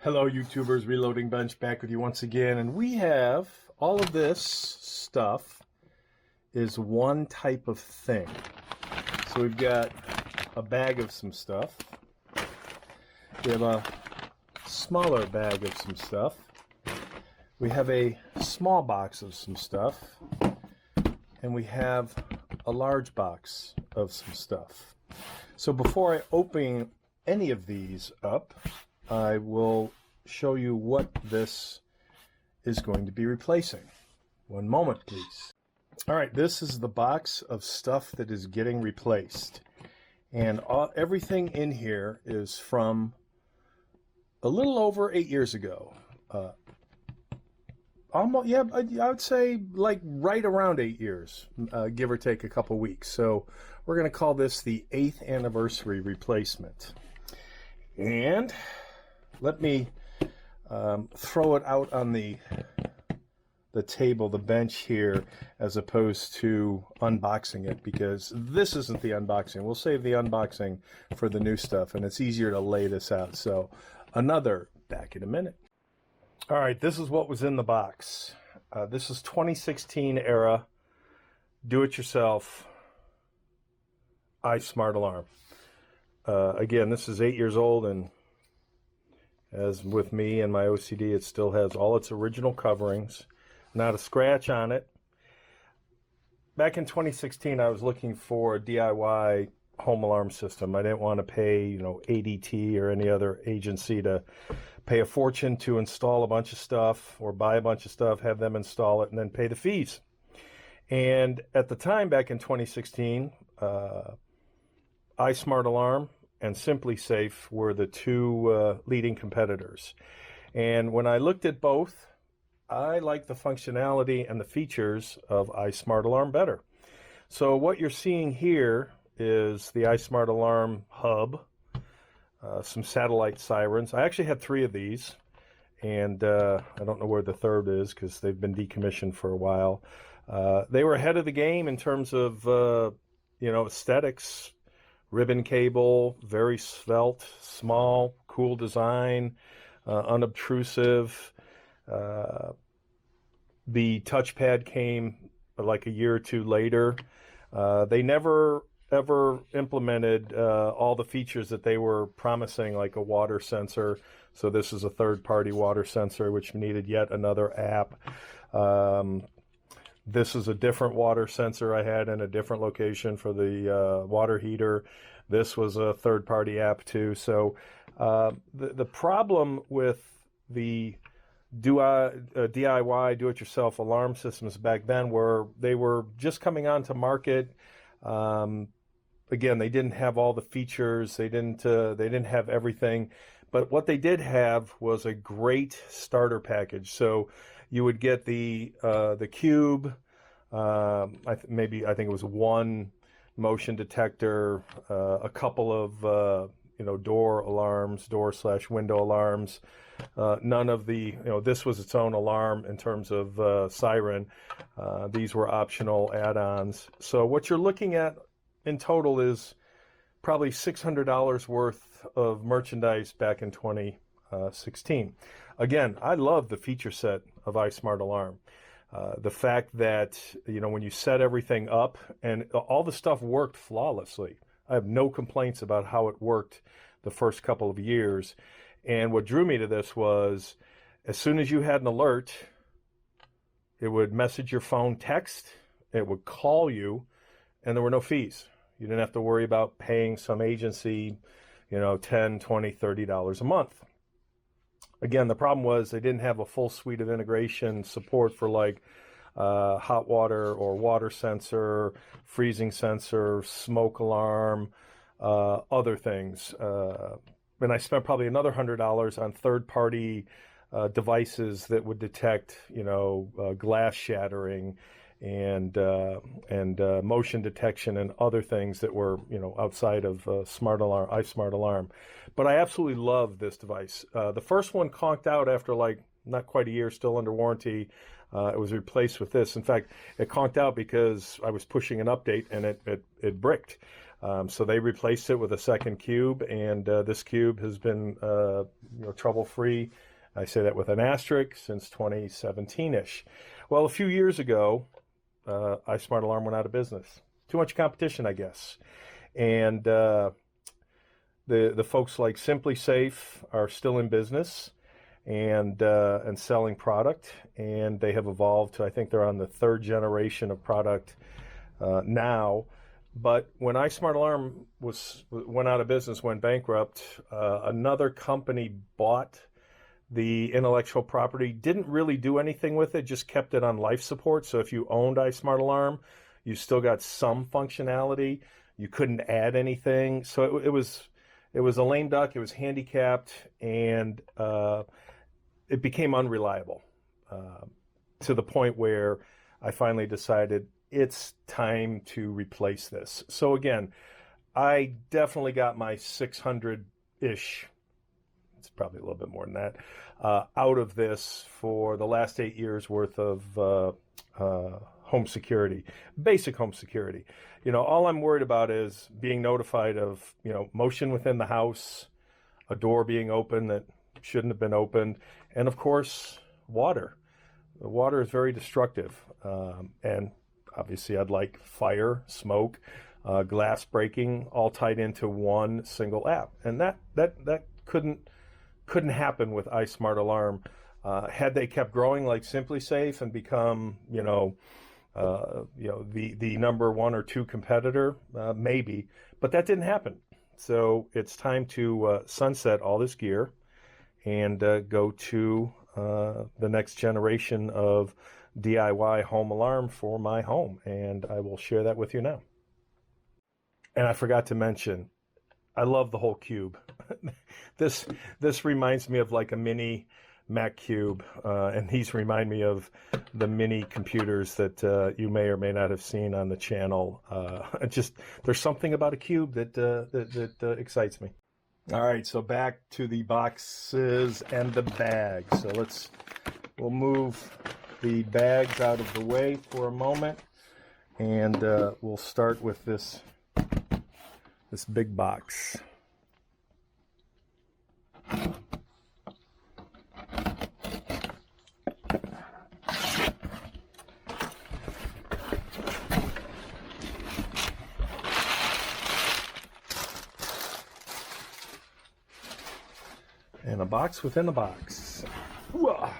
Hello YouTubers, Reloading Bench back with you once again, and we have all of this stuff is one type of thing. So we've got a bag of some stuff, we have a smaller bag of some stuff, we have a small box of some stuff, and we have a large box of some stuff. So before I open any of these up, I will show you what this is going to be replacing. One moment, please. All right, this is the box of stuff that is getting replaced. And everything in here is from a little over 8 years ago. Almost, yeah, I would say like right around 8 years, give or take a couple weeks. So we're going to call this the 8th anniversary replacement. And let me throw it out on the table, the bench here, as opposed to unboxing it, because this isn't the unboxing. We'll save the unboxing for the new stuff, and it's easier to lay this out. So another back in a minute. All right, this is what was in the box. This is 2016 era do-it-yourself iSmartAlarm. Again, this is 8 years old, and as with me and my OCD, it still has all its original coverings, not a scratch on it. Back in 2016, I was looking for a DIY home alarm system. I didn't want to pay, ADT or any other agency to pay a fortune to install a bunch of stuff or buy a bunch of stuff, have them install it, and then pay the fees. And at the time, back in 2016, iSmartAlarm and SimpliSafe were the two leading competitors. And when I looked at both, I liked the functionality and the features of iSmartAlarm better. So what you're seeing here is the iSmartAlarm hub, some satellite sirens. I actually had 3 of these, and I don't know where the third is because they've been decommissioned for a while. They were ahead of the game in terms of aesthetics. Ribbon cable, very svelte, small, cool design, unobtrusive. The touchpad came like a year or two later. They never ever implemented all the features that they were promising, like a water sensor. So this is a third-party water sensor, which needed yet another app. This is a different water sensor I had in a different location for the water heater. This was a third-party app too. So the problem with the DIY, do-it-yourself alarm systems back then were they were just coming onto market. Again, they didn't have all the features. They didn't have everything. But what they did have was a great starter package. So you would get the cube. I think it was one motion detector, a couple of door alarms, door/window alarms. None of the this was its own alarm in terms of siren. These were optional add-ons. So what you're looking at in total is probably $600 worth of merchandise back in 2016. Again, I love the feature set of iSmartAlarm. The fact that, when you set everything up and all the stuff worked flawlessly. I have no complaints about how it worked the first couple of years. And what drew me to this was as soon as you had an alert, it would message your phone, text, it would call you, and there were no fees. You didn't have to worry about paying some agency, $10, $20, $30 a month. Again, the problem was they didn't have a full suite of integration support for like hot water or water sensor, freezing sensor, smoke alarm, other things. And I spent probably another $100 on third-party devices that would detect, glass shattering and motion detection and other things that were, outside of iSmartAlarm. But I absolutely love this device. The first one conked out after not quite a year, still under warranty. It was replaced with this. In fact, it conked out because I was pushing an update and it bricked. So they replaced it with a second cube, and this cube has been trouble-free. I say that with an asterisk, since 2017-ish. Well, a few years ago, iSmartAlarm went out of business. Too much competition, I guess. And the folks like SimpliSafe are still in business and selling product, and they have evolved to, I think they're on the third generation of product now. But when iSmartAlarm went out of business, went bankrupt, another company bought the intellectual property, didn't really do anything with it, just kept it on life support. So if you owned iSmartAlarm, you still got some functionality. You couldn't add anything. So it was a lame duck. It was handicapped, and it became unreliable to the point where I finally decided it's time to replace this. So again, I definitely got my 600-ish, it's probably a little bit more than that, out of this for the last 8 years worth of home security, basic home security. All I'm worried about is being notified of, motion within the house, a door being open that shouldn't have been opened, and of course, water. The water is very destructive, and obviously I'd like fire, smoke, glass breaking, all tied into one single app, and that couldn't happen with iSmartAlarm. Had they kept growing like SimpliSafe and become, the number 1 or 2 competitor, maybe, but that didn't happen. So it's time to sunset all this gear and go to the next generation of DIY home alarm for my home, and I will share that with you now. And I forgot to mention, I love the whole cube. This reminds me of like a mini Mac cube, and these remind me of the mini computers that you may or may not have seen on the channel. There's something about a cube that excites me. All right, so back to the boxes and the bags. So we'll move the bags out of the way for a moment, and we'll start with this big box. And a box within a box. Let's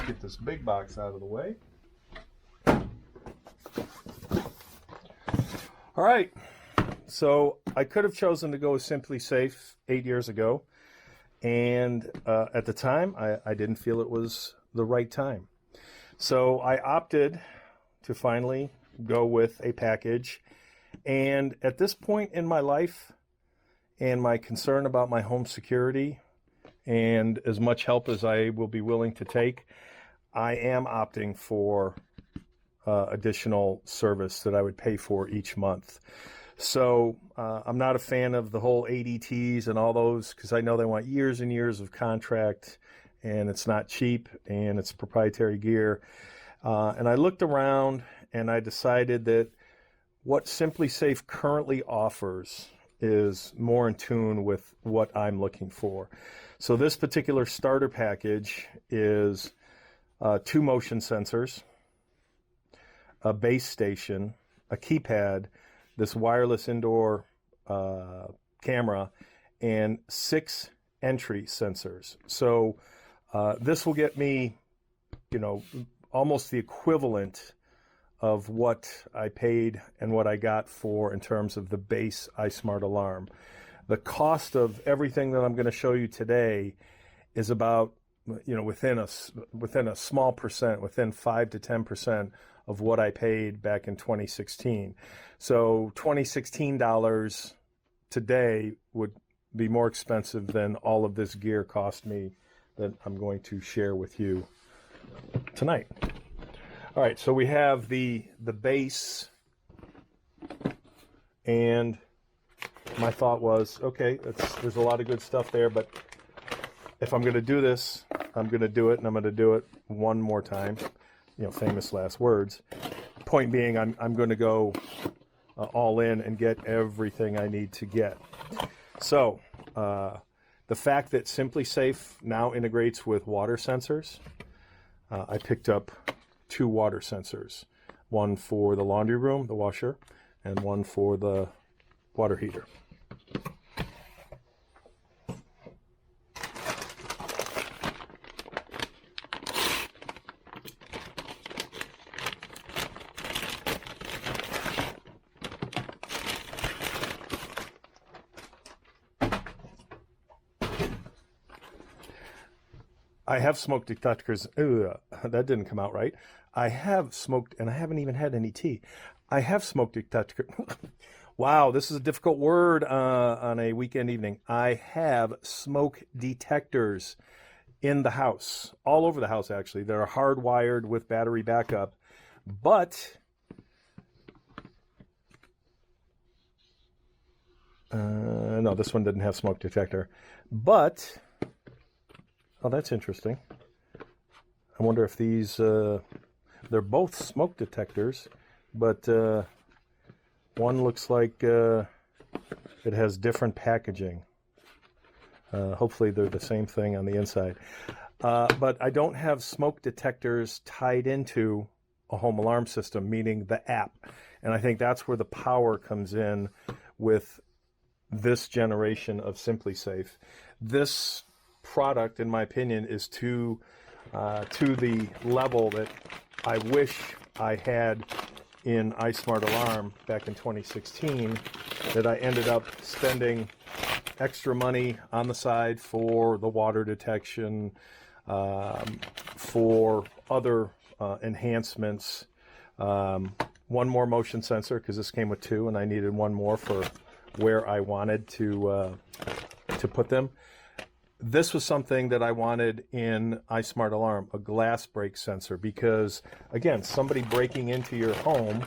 get this big box out of the way. All right, so I could have chosen to go with SimpliSafe 8 years ago, and at the time, I didn't feel it was the right time. So I opted to finally go with a package, and at this point in my life, and my concern about my home security, and as much help as I will be willing to take, I am opting for additional service that I would pay for each month. So I'm not a fan of the whole ADTs and all those, because I know they want years and years of contract, and it's not cheap, and it's proprietary gear. And I looked around, and I decided that what SimpliSafe currently offers is more in tune with what I'm looking for. So this particular starter package is 2 motion sensors, a base station, a keypad, this wireless indoor camera, and 6 entry sensors. So this will get me, almost the equivalent of what I paid and what I got for in terms of the base iSmartAlarm. The cost of everything that I'm going to show you today is about, within a small percent, within 5 to 10% of what I paid back in 2016. So 2016 dollars today would be more expensive than all of this gear cost me that I'm going to share with you tonight. All right, so we have the base, and my thought was, okay, there's a lot of good stuff there, but if I'm going to do this, I'm going to do it, and I'm going to do it one more time. Famous last words. Point being, I'm going to go all in and get everything I need to get. So the fact that SimpliSafe now integrates with water sensors, I picked up 2 water sensors, one for the laundry room, the washer, and one for the water heater. I have smoke detectors. That didn't come out right. I have smoked, and I haven't even had any tea. I have smoke detector. Wow, this is a difficult word on a weekend evening. I have smoke detectors in the house, all over the house actually. They're hardwired with battery backup, but no, this one didn't have smoke detector. But oh, that's interesting. I wonder if these, they're both smoke detectors, but one looks like it has different packaging. Hopefully they're the same thing on the inside. But I don't have smoke detectors tied into a home alarm system, meaning the app. And I think that's where the power comes in with this generation of SimpliSafe. This product, in my opinion, is to the level that I wish I had in iSmartAlarm back in 2016, that I ended up spending extra money on the side for the water detection, for other enhancements, one more motion sensor, because this came with 2 and I needed one more for where I wanted to put them. This was something that I wanted in iSmartAlarm, a glass break sensor, because again, somebody breaking into your home,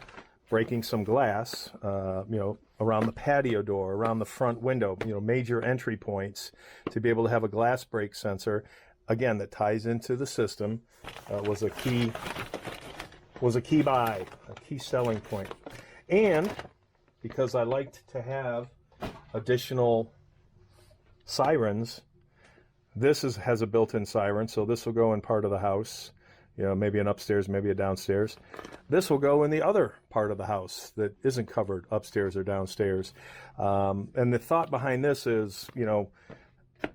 breaking some glass, around the patio door, around the front window, major entry points, to be able to have a glass break sensor, again, that ties into the system, was a key buy, a key selling point. And because I liked to have additional sirens, this has a built-in siren, so this will go in part of the house, maybe an upstairs, maybe a downstairs. This will go in the other part of the house that isn't covered upstairs or downstairs. And the thought behind this is,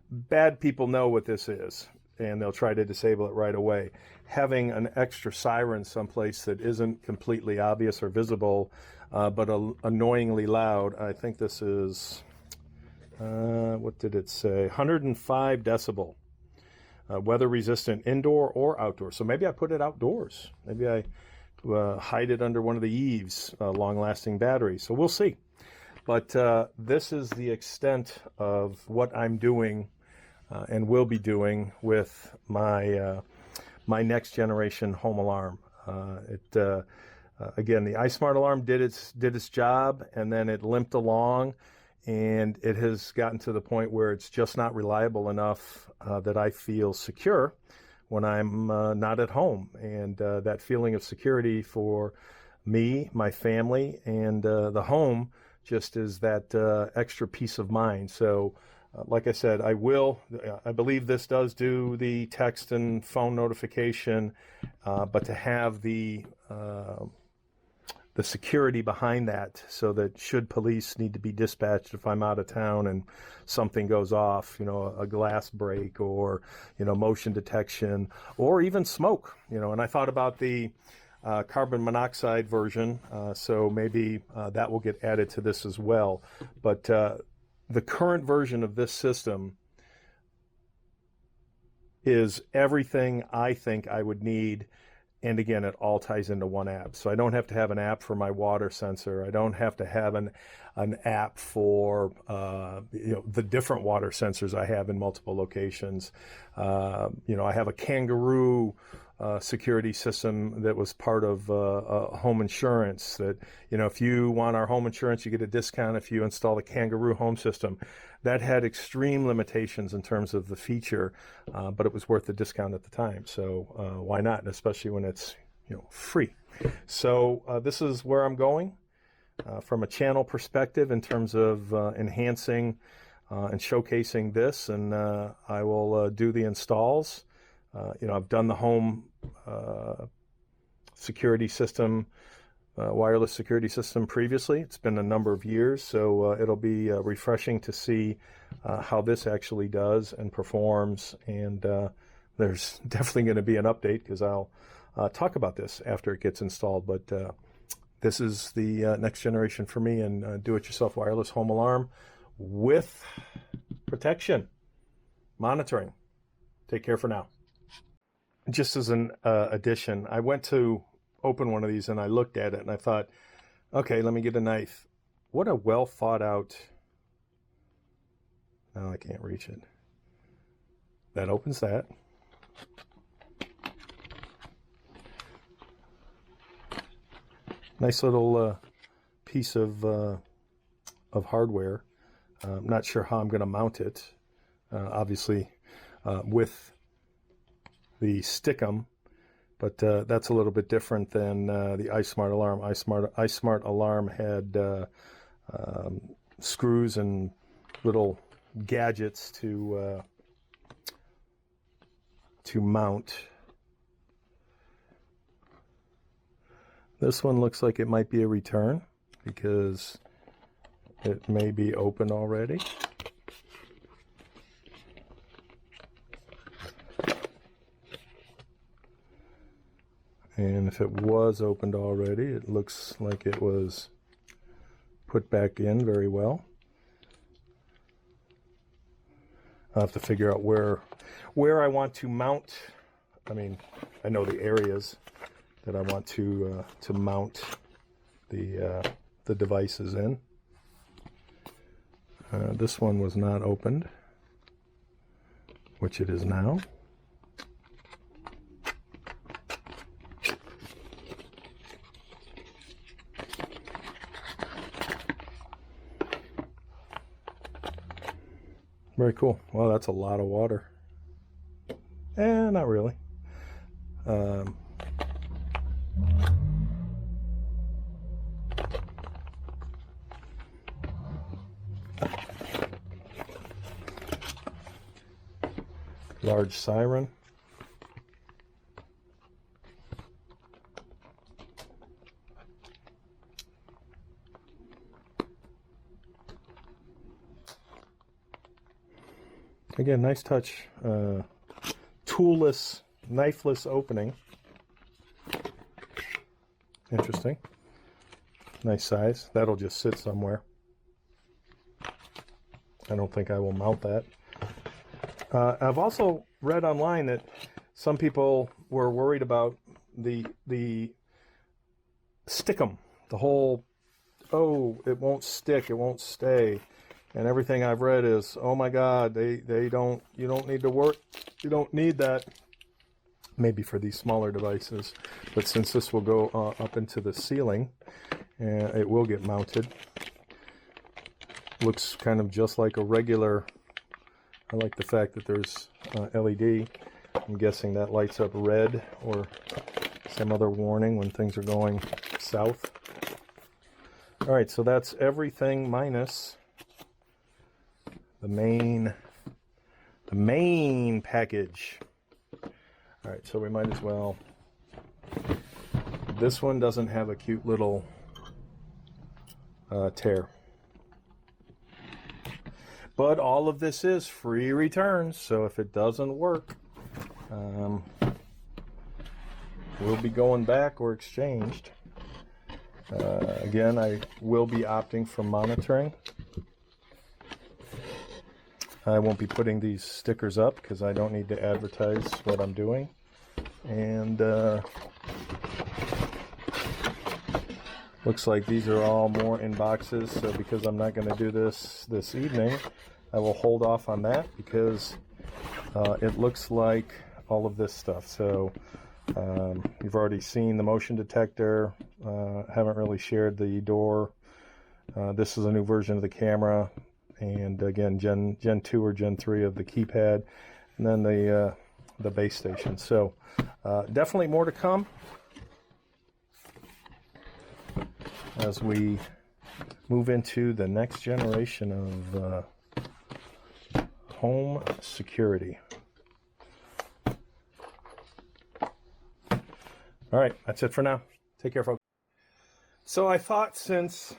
bad people know what this is, and they'll try to disable it right away. Having an extra siren someplace that isn't completely obvious or visible, but annoyingly loud, I think this is... what did it say? 105 decibel. Weather resistant indoor or outdoor. So maybe I put it outdoors. Maybe I hide it under one of the eaves, long lasting battery. So we'll see. But this is the extent of what I'm doing and will be doing with my my next generation home alarm. Again, the iSmartAlarm did its job, and then it limped along. And it has gotten to the point where it's just not reliable enough that I feel secure when I'm not at home. And that feeling of security for me, my family, and the home just is that extra peace of mind. So like I said, I believe this does do the text and phone notification, but to have the security behind that, so that should police need to be dispatched if I'm out of town and something goes off, a glass break or, motion detection or even smoke, and I thought about the carbon monoxide version, so maybe that will get added to this as well. But the current version of this system is everything I think I would need. And again, it all ties into one app. So I don't have to have an app for my water sensor. I don't have to have an app for the different water sensors I have in multiple locations. I have a Kangaroo security system that was part of home insurance. That if you want our home insurance, you get a discount if you install the Kangaroo home system. That had extreme limitations in terms of the feature, but it was worth the discount at the time. So why not? And especially when it's free. So this is where I'm going. from a channel perspective in terms of enhancing and showcasing this, and I will do the installs. I've done the home security system, wireless security system previously. It's been a number of years, so it'll be refreshing to see how this actually does and performs. And there's definitely going to be an update because I'll talk about this after it gets installed. But this is the next generation for me, and do-it-yourself wireless home alarm with protection, monitoring. Take care for now. Just as an addition, I went to open one of these and I looked at it and I thought, okay, let me get a knife. What a well thought out. No, I can't reach it. That opens that. Nice little piece of hardware. I'm not sure how I'm going to mount it. Obviously, with the Stickum, but that's a little bit different than the iSmartAlarm. iSmartAlarm had screws and little gadgets to mount. This one looks like it might be a return because it may be open already. And if it was opened already, it looks like it was put back in very well. I'll have to figure out where I want to mount. I mean, I know the areas that I want to mount the devices in. This one was not opened, which it is now. Very cool. Well, that's a lot of water. Not really. Large siren. Again, nice touch, toolless, knifeless opening. Interesting. Nice size. That'll just sit somewhere. I don't think I will mount that. I've also read online that some people were worried about the Stickum, the whole, oh, it won't stick, it won't stay. And everything I've read is, oh my God, you don't need to work, you don't need that. Maybe for these smaller devices, but since this will go up into the ceiling, it will get mounted. Looks kind of just like a regular. I like the fact that there's LED. I'm guessing that lights up red or some other warning when things are going south. All right, so that's everything minus the main package. All right, so we might as well. This one doesn't have a cute little tear. But all of this is free returns, so if it doesn't work, we'll be going back or exchanged. Again, I will be opting for monitoring. I won't be putting these stickers up because I don't need to advertise what I'm doing. And looks like these are all more in boxes, so because I'm not going to do this evening, I will hold off on that because it looks like all of this stuff. So you've already seen the motion detector. Haven't really shared the door. This is a new version of the camera. And again, Gen 2 or Gen 3 of the keypad, and then the base station. So definitely more to come as we move into the next generation of home security. All right, that's it for now. Take care, folks. So I thought, since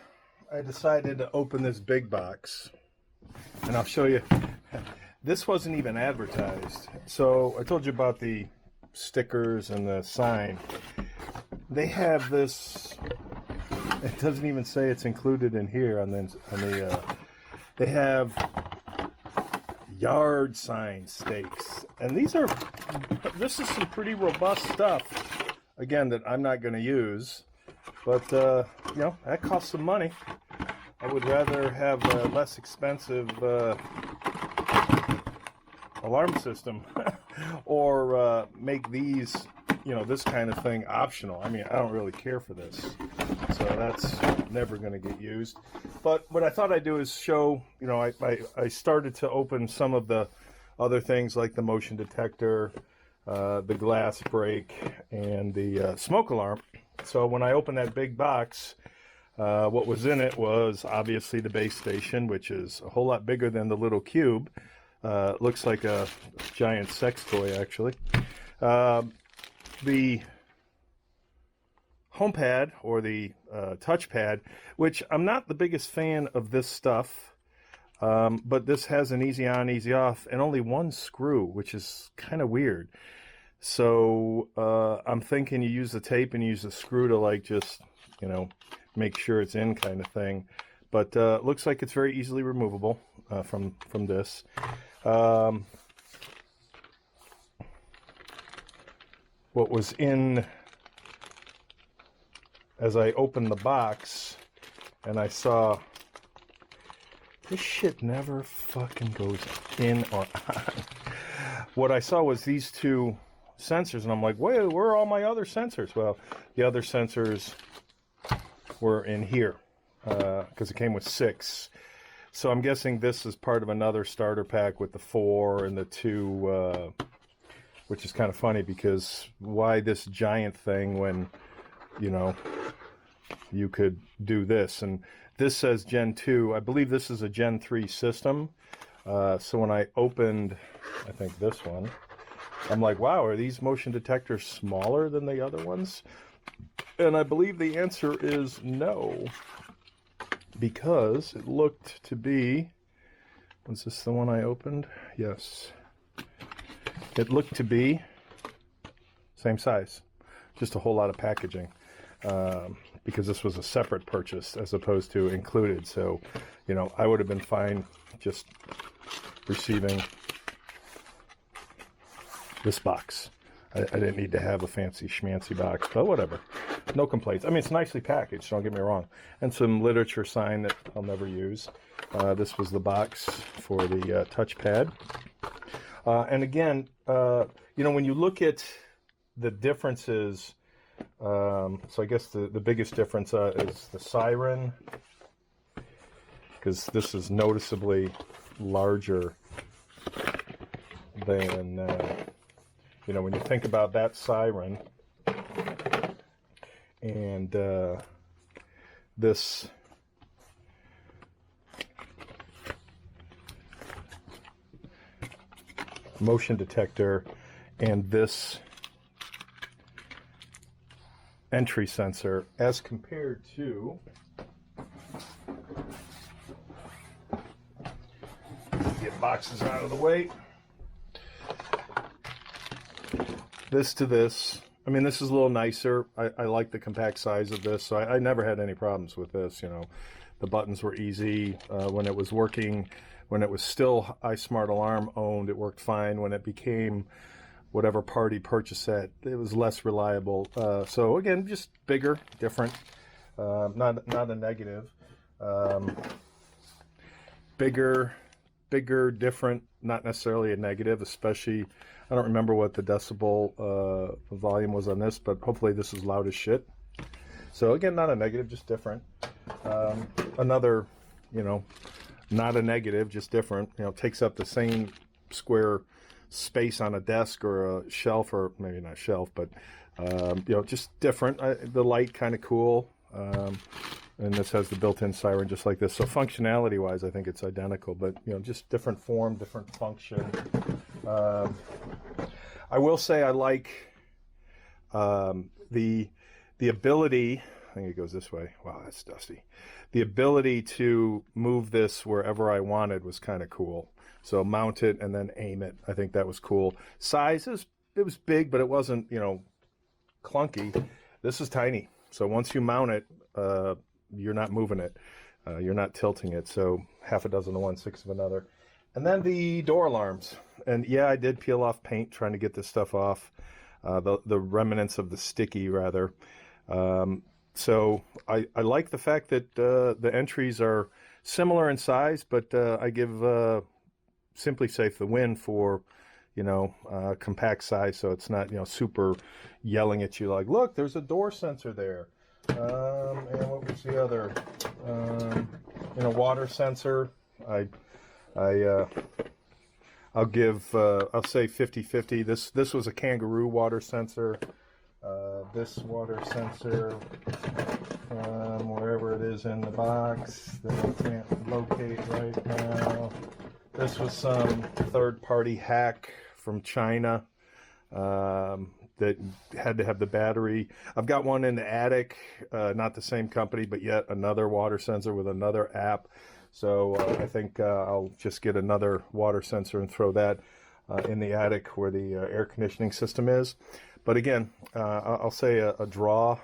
I decided to open this big box, and I'll show you, this wasn't even advertised. So I told you about the stickers and the sign. They have this, it doesn't even say it's included in here they have yard sign stakes. And this is some pretty robust stuff, again, that I'm not going to use. But, you know, that costs some money. I would rather have a less expensive alarm system or make these, you know, this kind of thing optional. I mean, I don't really care for this, so that's never going to get used. But what I thought I'd do is show, you know, I started to open some of the other things like the motion detector, the glass break, and the smoke alarm. So when I opened that big box, what was in it was obviously the base station, which is a whole lot bigger than the little cube. Looks like a giant sex toy, actually. The home pad, or the touchpad, which I'm not the biggest fan of this stuff, but this has an easy on, easy off, and only one screw, which is kind of weird. So I'm thinking you use the tape and use the screw to, like, just, you know, make sure it's in, kind of thing. But looks like it's very easily removable from this. What was in, as I opened the box and I saw, this shit never fucking goes in or on. What I saw was these two sensors, and I'm like, wait, where are all my other sensors? Well, the other sensors were in here because it came with 6. So I'm guessing this is part of another starter pack with the 4 and the 2, which is kind of funny, because why this giant thing when, you know, you could do this? And this says Gen 2. I believe this is a Gen 3 system. So when I opened, I think this one, I'm like, wow, are these motion detectors smaller than the other ones? And I believe the answer is no, because it looked to be, was this the one I opened? Yes. It looked to be same size, just a whole lot of packaging, because this was a separate purchase as opposed to included. So, you know, I would have been fine just receiving this box. I didn't need to have a fancy schmancy box, but whatever. No complaints. I mean, it's nicely packaged, don't get me wrong. And some literature sign that I'll never use. This was the box for the touchpad. And again, you know, when you look at the differences, so I guess the biggest difference is the siren, because this is noticeably larger than, you know, when you think about that siren and this motion detector and this entry sensor, as compared to get boxes out of the way, this to this. I mean, this is a little nicer. I like the compact size of this, so I never had any problems with this. You know, the buttons were easy when it was working. When it was still iSmartAlarm owned, it worked fine. When it became whatever party purchased it, it was less reliable. So again, just bigger, different, not a negative. Bigger, different, not necessarily a negative, especially, I don't remember what the decibel volume was on this, but hopefully this is loud as shit. So again, not a negative, just different. Another, you know, not a negative, just different. You know, takes up the same square space on a desk or a shelf, or maybe not shelf, but you know, just different. The light kind of cool. And this has the built-in siren just like this. So functionality-wise, I think it's identical, but just different form, different function. I will say I like the ability. I think it goes this way. Wow, that's dusty. The ability to move this wherever I wanted was kind of cool. So mount it and then aim it. I think that was cool. Size it was big, but it wasn't clunky. This is tiny. So once you mount it, you're not moving it. You're not tilting it. So half a dozen of one, six of another. And then the door alarms. And yeah, I did peel off paint trying to get this stuff off. The remnants of the sticky, rather. So I like the fact that the entries are similar in size, but I give SimpliSafe the win for, compact size. So it's not, super yelling at you like, look, there's a door sensor there. And what was the other? Water sensor. I'll give, I'll say 50-50. This was a kangaroo water sensor. This water sensor, wherever it is in the box that I can't locate right now. This was some third-party hack from China that had to have the battery. I've got one in the attic, not the same company, but yet another water sensor with another app. So I think I'll just get another water sensor and throw that in the attic where the air conditioning system is. But again, I'll say a draw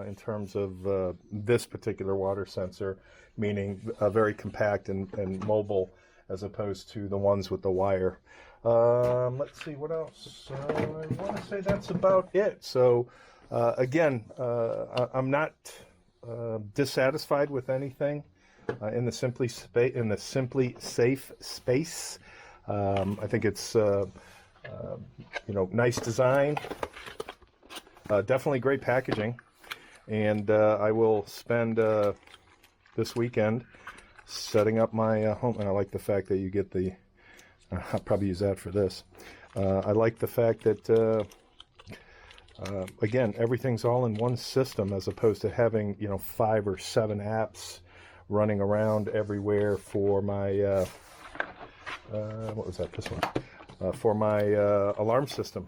in terms of this particular water sensor, meaning very compact and mobile as opposed to the ones with the wire. Let's see, what else? I want to say that's about it. So again, I'm not dissatisfied with anything in the SimpliSafe space. I think it's nice design, definitely great packaging, and I will spend this weekend setting up my home. And I like the fact that you get the. I'll probably use that for this. I like the fact that again, everything's all in one system as opposed to having 5 or 7 apps running around everywhere for my what was that? This one for my alarm system.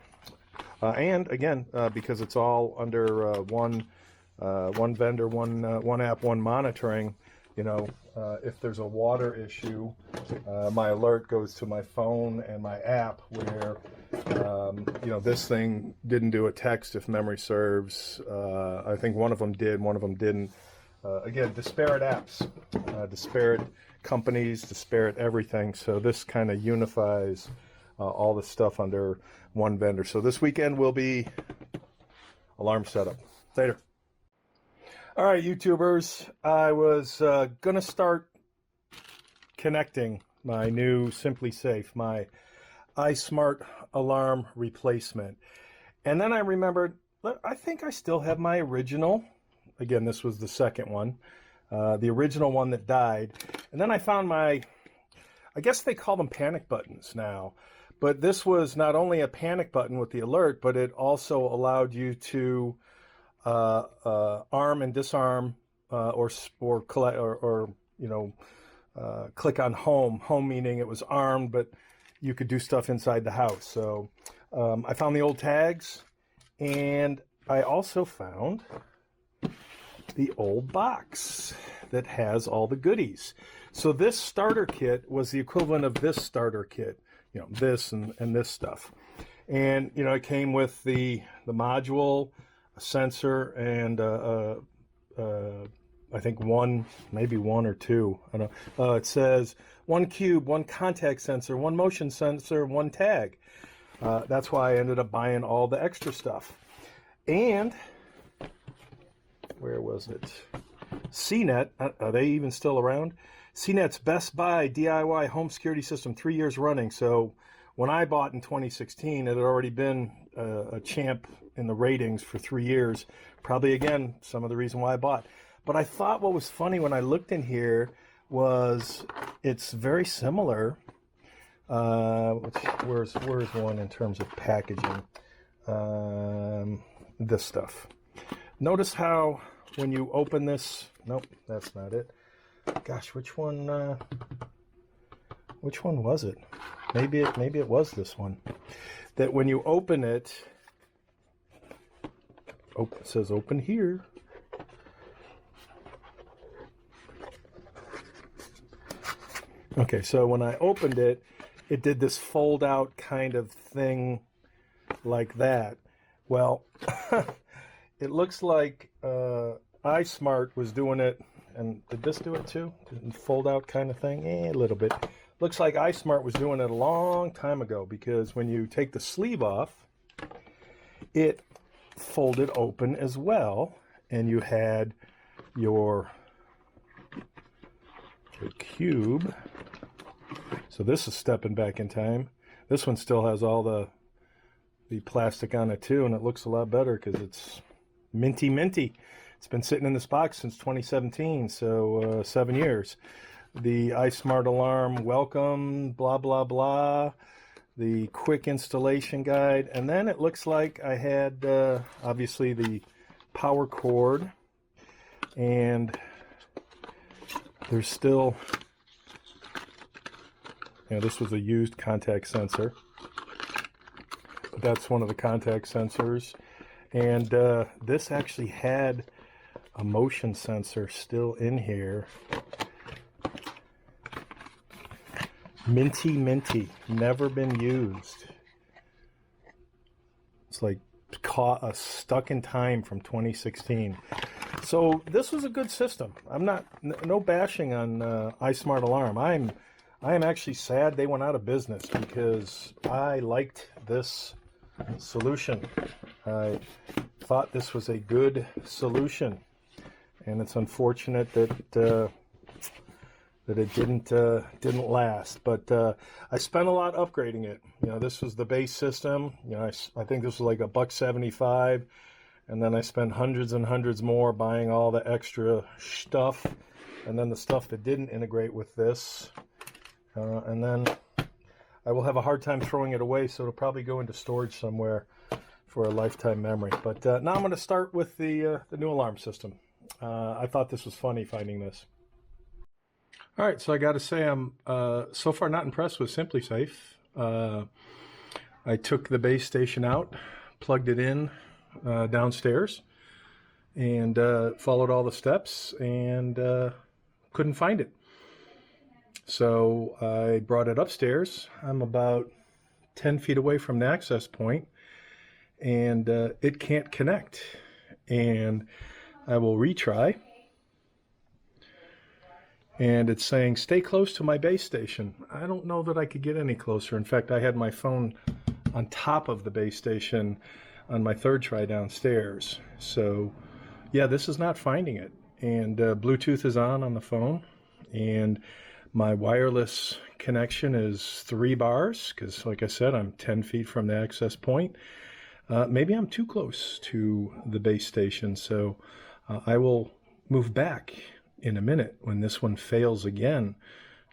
And again, because it's all under one vendor, one app, one monitoring. If there's a water issue, my alert goes to my phone and my app where, this thing didn't do a text if memory serves. I think one of them did, one of them didn't. Again, disparate apps, disparate companies, disparate everything. So this kind of unifies all the stuff under one vendor. So this weekend will be alarm setup. Later. All right, YouTubers, I was going to start connecting my new SimpliSafe, my iSmartAlarm replacement. And then I remembered, I think I still have my original. Again, this was the second one, the original one that died. And then I found I guess they call them panic buttons now. But this was not only a panic button with the alert, but it also allowed you to arm and disarm, or click on home. Home meaning it was armed, but you could do stuff inside the house. So I found the old tags, and I also found the old box that has all the goodies. So this starter kit was the equivalent of this starter kit, this and this stuff. And it came with the module, a sensor, and I think maybe one or two. I don't know. It says 1 cube, 1 contact sensor, 1 motion sensor, 1 tag. That's why I ended up buying all the extra stuff. And where was it? CNET, are they even still around? CNET's Best Buy DIY home security system, 3 years running. So when I bought in 2016, it had already been a champ in the ratings for 3 years. Probably, again, some of the reason why I bought. But I thought what was funny when I looked in here was it's very similar. Where's one in terms of packaging? This stuff. Notice how when you open this, nope, that's not it. Gosh, which one was it? Maybe it was this one. That when you open it, it says open here. Okay, so when I opened it, it did this fold out kind of thing like that. Well, it looks like iSmart was doing it, and did this do it too? Didn't fold out kind of thing? A little bit. Looks like iSmart was doing it a long time ago, because when you take the sleeve off, it folded open as well, and you had your cube. So this is stepping back in time. This one still has all the plastic on it too, and it looks a lot better because it's minty. It's been sitting in this box since 2017, so 7 years. The iSmartAlarm welcome, blah, blah, blah. The quick installation guide. And then it looks like I had, obviously, the power cord. And there's still, this was a used contact sensor. But that's one of the contact sensors. And this actually had a motion sensor still in here. Minty, never been used. It's like stuck in time from 2016. So this was a good system. I'm not, no bashing on iSmartAlarm. I am actually sad they went out of business, because I liked this solution. I thought this was a good solution, and it's unfortunate that it didn't last. But I spent a lot upgrading it. This was the base system. I think this was like $1.75, and then I spent hundreds and hundreds more buying all the extra stuff, and then the stuff that didn't integrate with this, and then I will have a hard time throwing it away, so it'll probably go into storage somewhere for a lifetime memory. But now I'm going to start with the new alarm system. I thought this was funny, finding this. All right, so I got to say I'm so far not impressed with SimpliSafe. I took the base station out, plugged it in downstairs, and followed all the steps, and couldn't find it. So I brought it upstairs. I'm about 10 feet away from the access point, and it can't connect. And I will retry. And it's saying, stay close to my base station. I don't know that I could get any closer. In fact, I had my phone on top of the base station on my third try downstairs. So yeah, this is not finding it. And Bluetooth is on the phone. And my wireless connection is 3 bars, because like I said, I'm 10 feet from the access point. Maybe I'm too close to the base station. So I will move back in a minute when this one fails again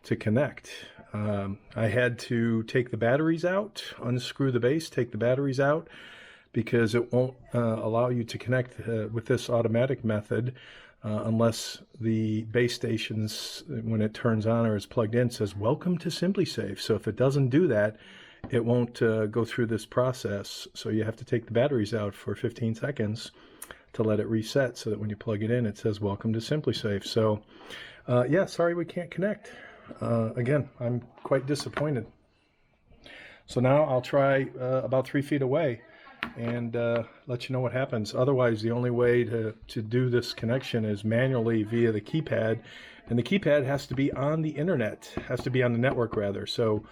to connect. I had to take the batteries out, unscrew the base, take the batteries out, because it won't allow you to connect with this automatic method unless the base stations, when it turns on or is plugged in, says welcome to SimpliSafe. So if it doesn't do that, it won't go through this process. So you have to take the batteries out for 15 seconds to let it reset, so that when you plug it in, it says welcome to SimpliSafe. So yeah, sorry we can't connect. Again, I'm quite disappointed. So now I'll try about 3 feet away and let you know what happens. Otherwise, the only way to do this connection is manually via the keypad, and the keypad has to be on the internet, has to be on the network rather. So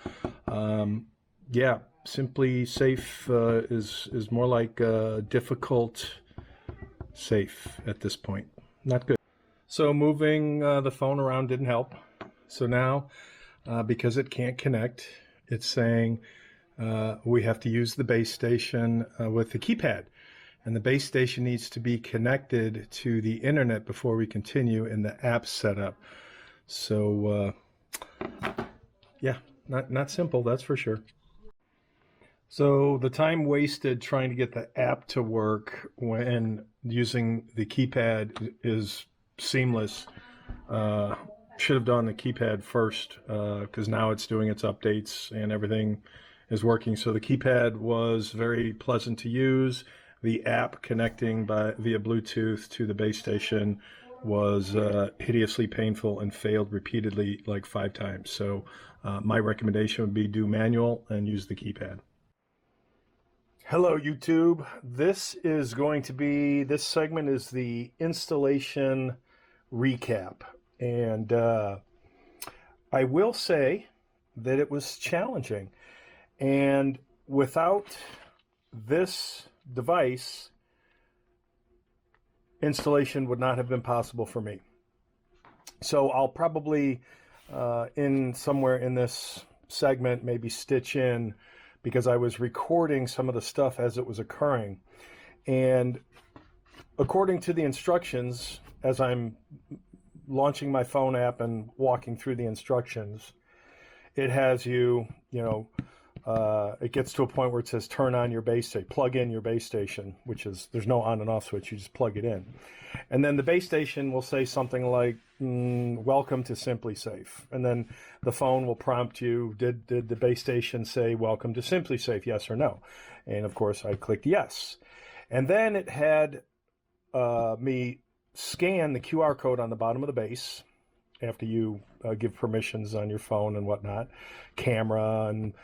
yeah, SimpliSafe is more like difficult safe at this point. Not good. So moving the phone around didn't help. So now, because it can't connect, it's saying we have to use the base station with the keypad. And the base station needs to be connected to the internet before we continue in the app setup. So yeah, not simple, that's for sure. So the time wasted trying to get the app to work when using the keypad is seamless. Uh, should have done the keypad first because now it's doing its updates and everything is working. So the keypad was very pleasant to use. The app connecting via Bluetooth to the base station was hideously painful and failed repeatedly, like 5 times. So my recommendation would be do manual and use the keypad. Hello, YouTube. This segment is the installation recap. And I will say that it was challenging. And without this device, installation would not have been possible for me. So I'll probably, somewhere in this segment, maybe stitch in, because I was recording some of the stuff as it was occurring. And according to the instructions, as I'm launching my phone app and walking through the instructions, it has it gets to a point where it says turn on your base station, plug in your base station, which is, there's no on and off switch, you just plug it in. And then the base station will say something like, welcome to SimpliSafe. And then the phone will prompt you, did the base station say welcome to SimpliSafe, yes or no? And of course I clicked yes. And then it had me scan the QR code on the bottom of the base after you give permissions on your phone and whatnot, camera and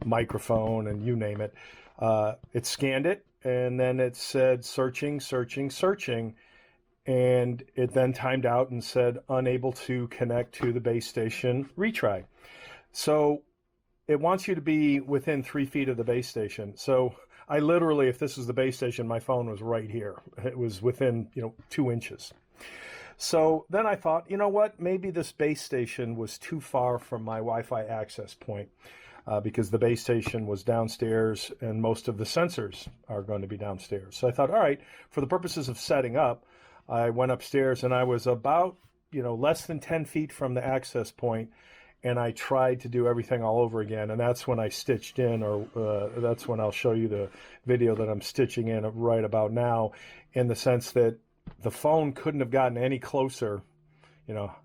microphone and you name it. It scanned it, and then it said searching, searching, searching. And it then timed out and said unable to connect to the base station, retry. So it wants you to be within 3 feet of the base station. So I literally, if this was the base station, my phone was right here. It was within 2 inches. So then I thought, you know what, maybe this base station was too far from my Wi-Fi access point because the base station was downstairs and most of the sensors are going to be downstairs. So I thought, all right, for the purposes of setting up, I went upstairs and I was about, less than 10 feet from the access point, and I tried to do everything all over again. And that's when I stitched in, or that's when I'll show you the video that I'm stitching in right about now, in the sense that the phone couldn't have gotten any closer.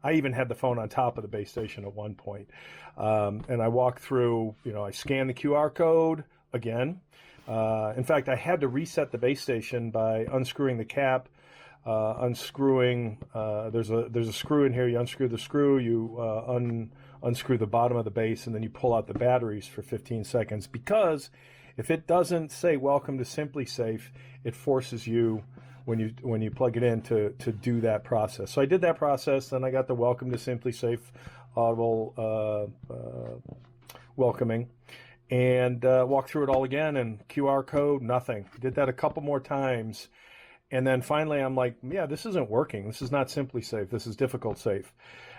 I even had the phone on top of the base station at one point. And I walked through, I scanned the QR code again. In fact, I had to reset the base station by unscrewing the cap, unscrewing, there's a screw in here. You unscrew the screw, you unscrew the bottom of the base, and then you pull out the batteries for 15 seconds. Because if it doesn't say welcome to SimpliSafe, it forces you, when you plug it in, to do that process. So I did that process, then I got the welcome to SimpliSafe audible welcoming, and walked through it all again, and QR code, nothing. Did that a couple more times, and then finally I'm like, yeah, this isn't working. This is not SimpliSafe. This is difficult safe.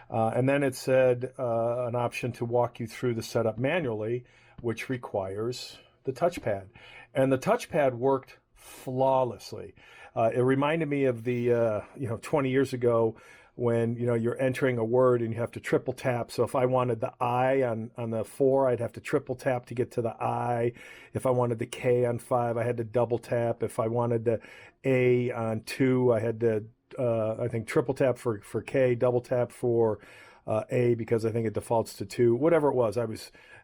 And then it said an option to walk you through the setup manually, which requires the touchpad. And the touchpad worked flawlessly. It reminded me of the 20 years ago when you're entering a word and you have to triple tap. So if I wanted the I on the 4, I'd have to triple tap to get to the I. If I wanted the K on 5, I had to double tap. If I wanted the A on 2, I had to I think triple tap for K, double tap for A, because I think it defaults to 2. Whatever it was,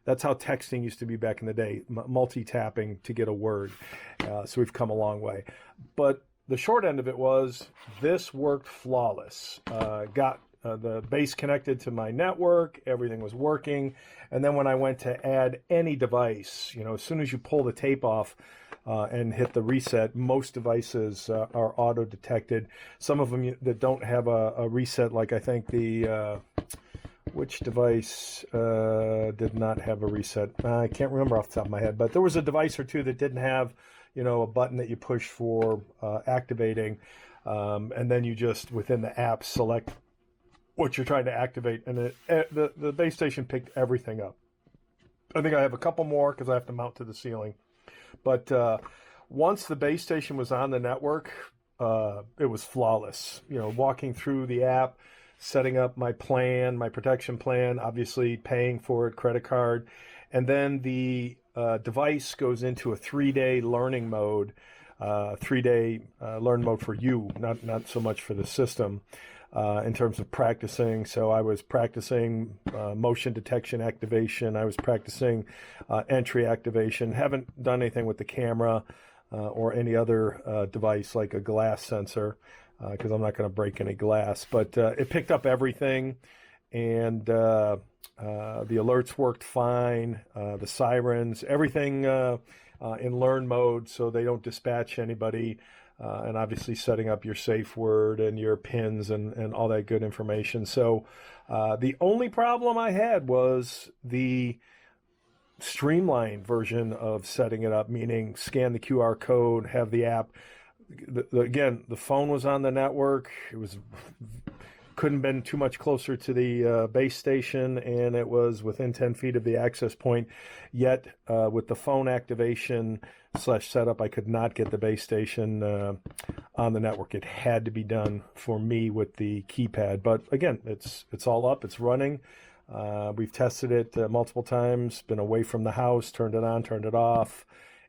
that's how texting used to be back in the day, multi-tapping to get a word. So we've come a long way. But the short end of it was this worked flawless. Got the base connected to my network, everything was working. And then when I went to add any device, as soon as you pull the tape off and hit the reset, most devices are auto detected. Some of them that don't have a reset, like I think which device did not have a reset? I can't remember off the top of my head, but there was a device or two that didn't have a button that you push for activating, and then you just, within the app, select what you're trying to activate, and the base station picked everything up. I think I have a couple more because I have to mount to the ceiling. But once the base station was on the network, it was flawless. Walking through the app, setting up my plan, my protection plan, obviously paying for it, credit card, and then the device goes into a 3-day learning mode, 3-day learn mode for you, not so much for the system, in terms of practicing. So I was practicing motion detection activation. I was practicing entry activation. Haven't done anything with the camera or any other device like a glass sensor, because I'm not going to break any glass. But it picked up everything, and the alerts worked fine. The sirens, everything in learn mode, so they don't dispatch anybody. And obviously setting up your safe word and your pins and all that good information. So the only problem I had was the streamlined version of setting it up, meaning scan the QR code, have the app. Again, the phone was on the network. It was couldn't been too much closer to the base station, and it was within 10 feet of the access point. Yet with the phone activation / setup, I could not get the base station on the network. It had to be done for me with the keypad. But again, it's all up, it's running. We've tested it multiple times, been away from the house, turned it on, turned it off,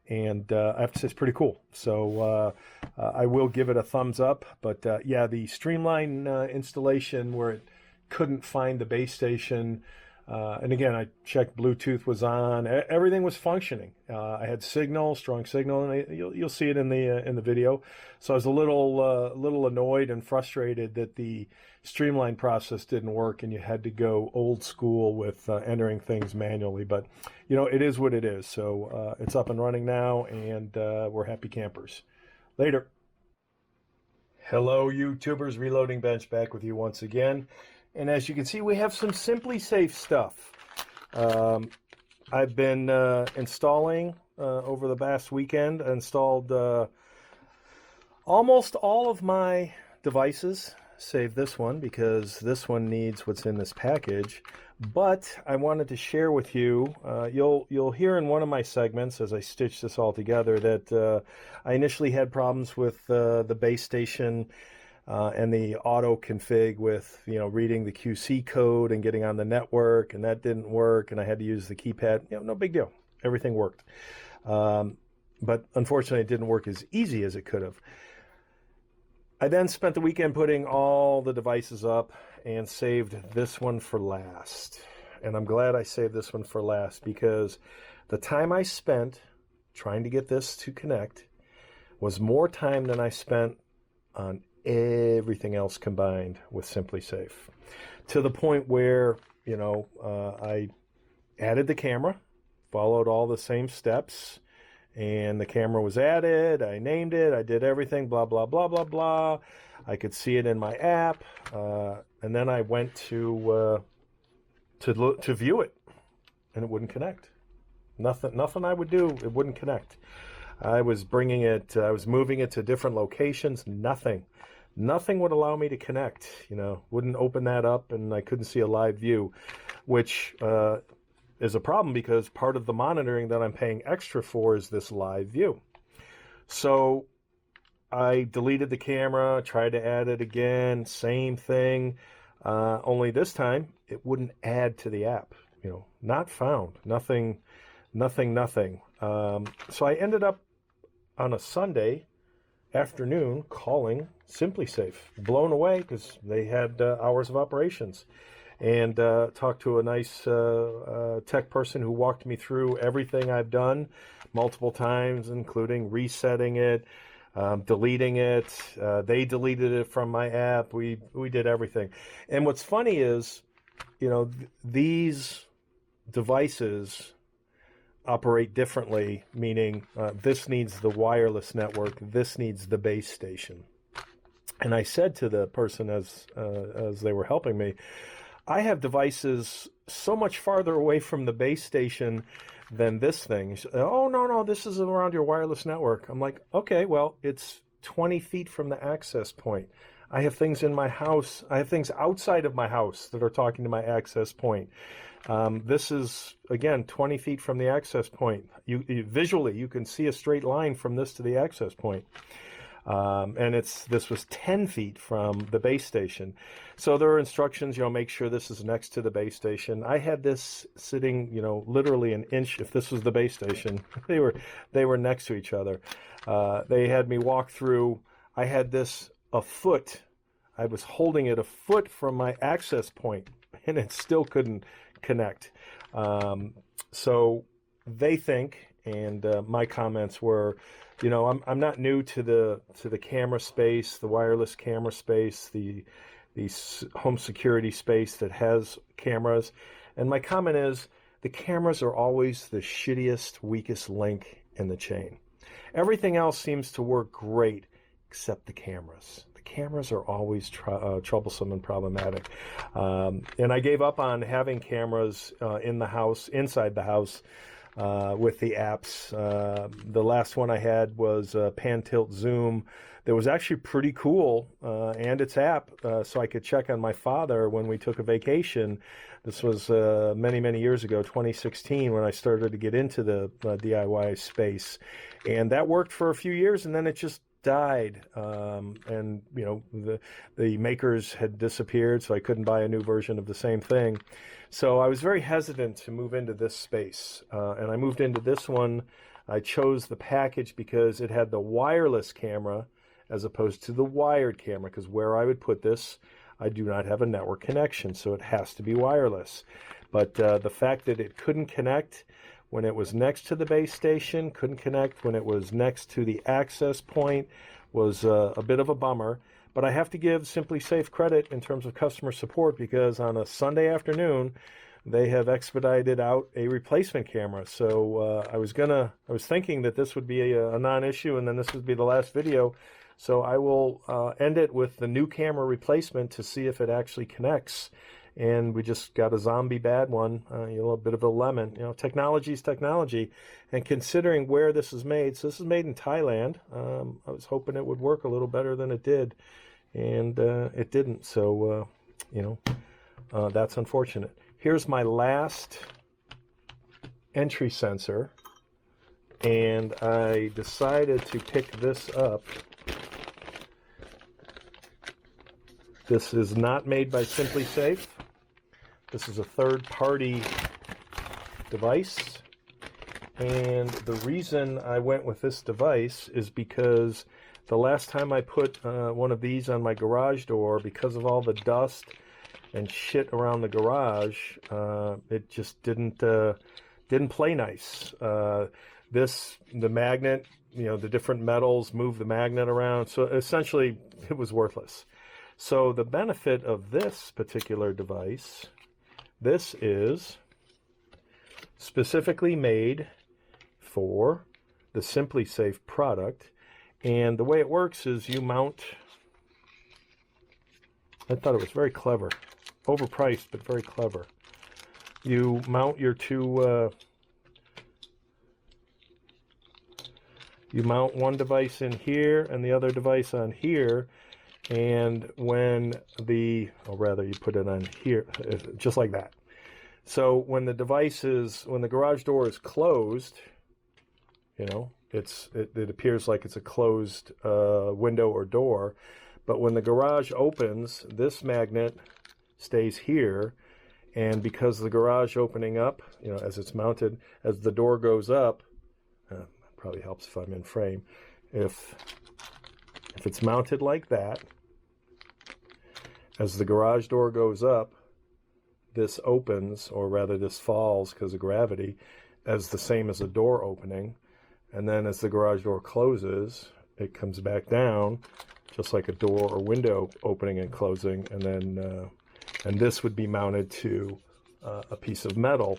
and I have to say it's pretty cool. So I will give it a thumbs up. But yeah, the streamlined installation where it couldn't find the base station, and again, I checked Bluetooth was on, everything was functioning. I had signal, strong signal, and you'll see it in the video. So I was a little annoyed and frustrated that the streamlined process didn't work, and you had to go old school with entering things manually. But you know, it is what it is. So it's up and running now, and we're happy campers. Later. Hello, YouTubers. Reloading Bench back with you once again. And as you can see, we have some SimpliSafe stuff. I've been installing over the past weekend. I installed almost all of my devices, save this one because this one needs what's in this package. But I wanted to share with you, you'll hear in one of my segments as I stitch this all together that I initially had problems with the base station and the auto config with, you know, reading the QC code and getting on the network, and that didn't work, and I had to use the keypad. You know, no big deal. Everything worked. But unfortunately, it didn't work as easy as it could have. I then spent the weekend putting all the devices up and saved this one for last. And I'm glad I saved this one for last because the time I spent trying to get this to connect was more time than I spent on everything else combined with SimpliSafe, to the point where, you know, I added the camera, followed all the same steps, and the camera was added. I named it. I did everything, blah, blah, blah, blah, blah. I could see it in my app. And then I went to view it, and it wouldn't connect. Nothing I would do, it wouldn't connect. I was bringing it, I was moving it to different locations. Nothing would allow me to connect. You know, wouldn't open that up, and I couldn't see a live view, which is a problem because part of the monitoring that I'm paying extra for is this live view. So I deleted the camera, tried to add it again, same thing, only this time it wouldn't add to the app. You know, not found, nothing. So I ended up on a Sunday afternoon calling SimpliSafe, blown away because they had hours of operations, and talked to a nice tech person who walked me through everything I've done multiple times, including resetting it, deleting it. They deleted it from my app. We did everything. And what's funny is, you know, these devices operate differently, meaning this needs the wireless network, this needs the base station. And I said to the person as they were helping me, I have devices so much farther away from the base station than this thing. He said, oh, no, this is around your wireless network. I'm like, okay, well, it's 20 feet from the access point. I have things in my house. I have things outside of my house that are talking to my access point. This is, again, 20 feet from the access point. Visually, you can see a straight line from this to the access point. And this was 10 feet from the base station. So there are instructions, make sure this is next to the base station. I had this sitting, literally an inch. If this was the base station, they were next to each other. They had me walk through. I had this a foot. I was holding it a foot from my access point, and it still couldn't connect. So they think, and my comments were, I'm not new to the camera space, the wireless camera space, the home security space that has cameras. And my comment is, the cameras are always the shittiest, weakest link in the chain. Everything else seems to work great, except the cameras. The cameras are always troublesome and problematic. And I gave up on having cameras in the house, inside the house, with the apps. The last one I had was Pan Tilt Zoom. That was actually pretty cool, and its app, so I could check on my father when we took a vacation. This was many, many years ago, 2016, when I started to get into the DIY space. And that worked for a few years, and then it just died. And, the makers had disappeared, so I couldn't buy a new version of the same thing. So I was very hesitant to move into this space. And I moved into this one. I chose the package because it had the wireless camera as opposed to the wired camera, because where I would put this, I do not have a network connection, so it has to be wireless. But the fact that it couldn't connect when it was next to the base station, couldn't connect when it was next to the access point, was a bit of a bummer. But I have to give SimpliSafe credit in terms of customer support, because on a Sunday afternoon, they have expedited out a replacement camera. So I was thinking that this would be a non-issue, and then this would be the last video. So I will end it with the new camera replacement to see if it actually connects. And we just got a zombie bad one, a little bit of a lemon. Technology is technology. And considering where this is made, so this is made in Thailand. I was hoping it would work a little better than it did, and it didn't. So, that's unfortunate. Here's my last entry sensor, and I decided to pick this up. This is not made by SimpliSafe. This is a third-party device. And the reason I went with this device is because the last time I put one of these on my garage door, because of all the dust and shit around the garage, it just didn't play nice. The magnet, the different metals move the magnet around. So essentially, it was worthless. So the benefit of this particular device, this is specifically made for the SimpliSafe product. And the way it works is you mount, I thought it was very clever, overpriced, but very clever. You mount your you mount one device in here and the other device on here. And when you put it on here, just like that. So when the garage door is closed, it appears like it's a closed window or door. But when the garage opens, this magnet stays here. And because the garage opening up, as it's mounted, as the door goes up, probably helps if I'm in frame. If it's mounted like that, as the garage door goes up, this opens, or rather this falls because of gravity, as the same as a door opening. And then as the garage door closes, it comes back down, just like a door or window opening and closing. And then, and this would be mounted to a piece of metal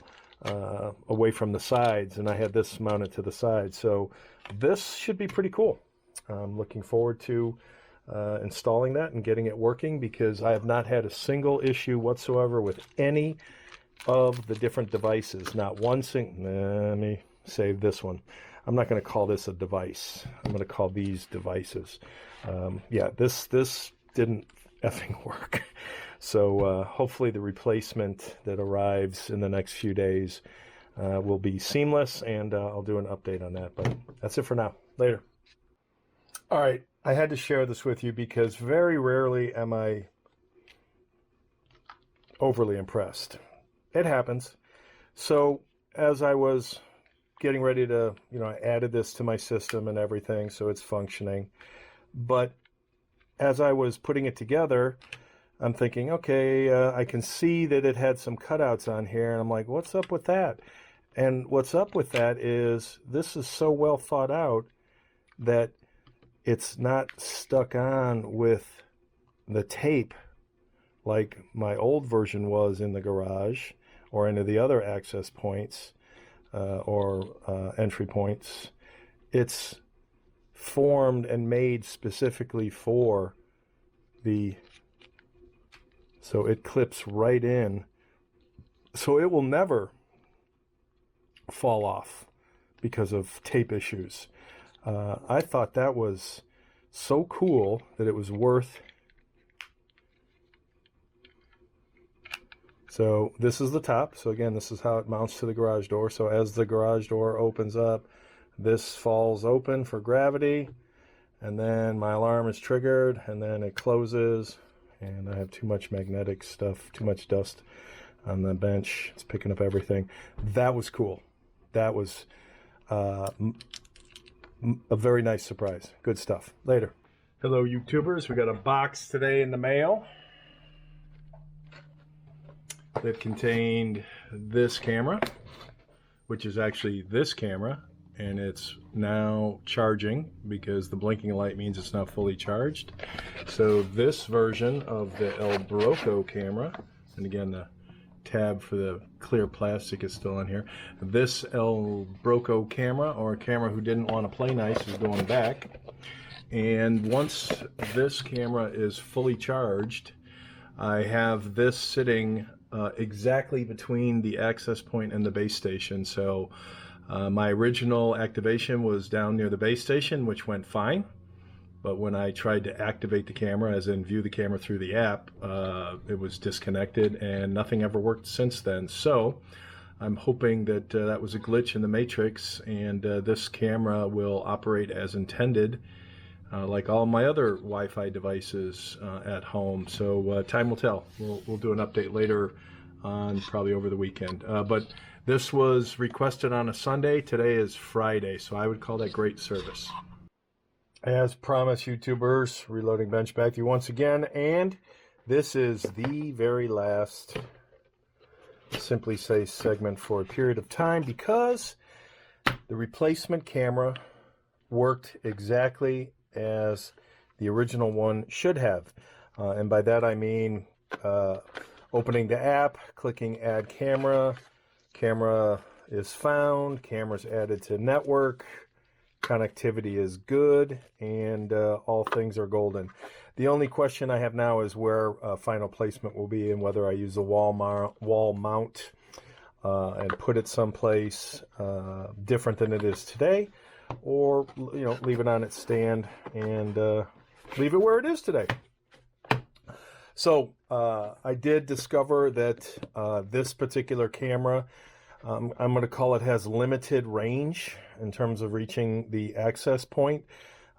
away from the sides. And I had this mounted to the side. So this should be pretty cool. I'm looking forward to installing that and getting it working, because I have not had a single issue whatsoever with any of the different devices. Not one let me save this one. I'm not going to call this a device. I'm going to call these devices. Yeah, this didn't effing work. So hopefully the replacement that arrives in the next few days will be seamless, and I'll do an update on that. But that's it for now. Later. All right, I had to share this with you because very rarely am I overly impressed. It happens. So as I was getting ready to, I added this to my system and everything, so it's functioning. But as I was putting it together, I'm thinking, okay, I can see that it had some cutouts on here, and I'm like, what's up with that? And what's up with that is this is so well thought out that it's not stuck on with the tape like my old version was in the garage or into the other access points or entry points. It's formed and made specifically for so it clips right in, so it will never fall off because of tape issues. I thought that was so cool that it was worth. So this is the top. So again, this is how it mounts to the garage door. So as the garage door opens up, this falls open for gravity, and then my alarm is triggered, and then it closes, and I have too much magnetic stuff, too much dust on the bench. It's picking up everything. That was cool. That was a very nice surprise. Good stuff. Later. Hello, YouTubers. We got a box today in the mail that contained this camera, which is actually this camera, and it's now charging because the blinking light means it's now fully charged. So this version of the El Broco camera, and again the tab for the clear plastic is still on here. This El Broco camera, or a camera who didn't want to play nice, is going back. And once this camera is fully charged, I have this sitting exactly between the access point and the base station. So my original activation was down near the base station, which went fine. But when I tried to activate the camera, as in view the camera through the app, it was disconnected, and nothing ever worked since then. So I'm hoping that that was a glitch in the matrix, and this camera will operate as intended, like all my other Wi-Fi devices at home. So time will tell. We'll do an update later on, probably over the weekend. But this was requested on a Sunday. Today is Friday, so I would call that great service. As promised, YouTubers, reloading bench back to you once again, and this is the very last SimpliSafe segment for a period of time because the replacement camera worked exactly as the original one should have. And by that I mean opening the app, clicking add camera, camera is found, camera's added to network, connectivity is good, and all things are golden. The only question I have now is where final placement will be and whether I use a wall mount and put it someplace different than it is today, or leave it on its stand and leave it where it is today. So I did discover that this particular camera, I'm going to call it, has limited range in terms of reaching the access point,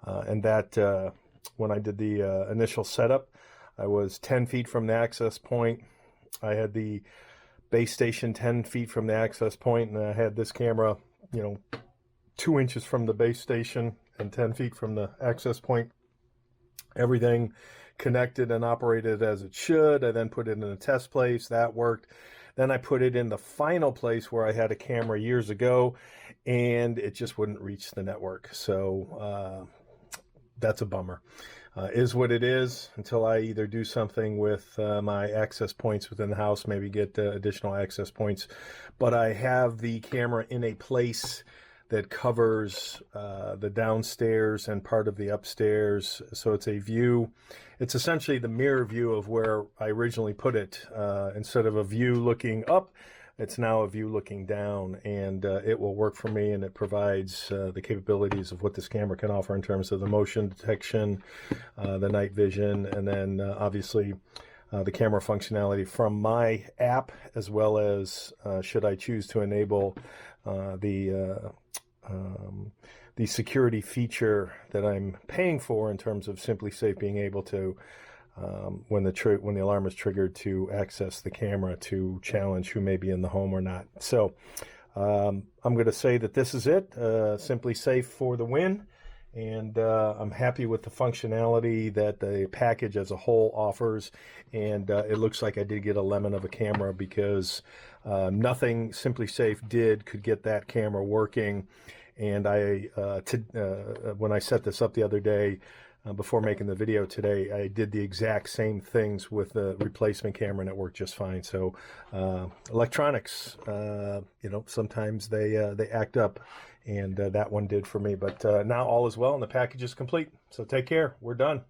and that when I did the initial setup, I was 10 feet from the access point. I had the base station 10 feet from the access point, and I had this camera 2 inches from the base station and 10 feet from the access point. Everything connected and operated as it should. I then put it in a test place. That worked. Then I put it in the final place where I had a camera years ago, and it just wouldn't reach the network. So that's a bummer. Is what it is until I either do something with my access points within the house, maybe get additional access points. But I have the camera in a place that covers the downstairs and part of the upstairs. So it's a view. It's essentially the mirror view of where I originally put it. Instead of a view looking up, it's now a view looking down, and it will work for me, and it provides the capabilities of what this camera can offer in terms of the motion detection, the night vision, and then obviously the camera functionality from my app, as well as should I choose to enable the the security feature that I'm paying for in terms of SimpliSafe being able to, when the alarm is triggered, to access the camera to challenge who may be in the home or not. So I'm going to say that this is it. SimpliSafe for the win. And I'm happy with the functionality that the package as a whole offers. And it looks like I did get a lemon of a camera, because nothing SimpliSafe did could get that camera working. And when I set this up the other day, before making the video today, I did the exact same things with the replacement camera, and it worked just fine. So electronics, sometimes they act up, and that one did for me. But now all is well, and the package is complete. So take care. We're done.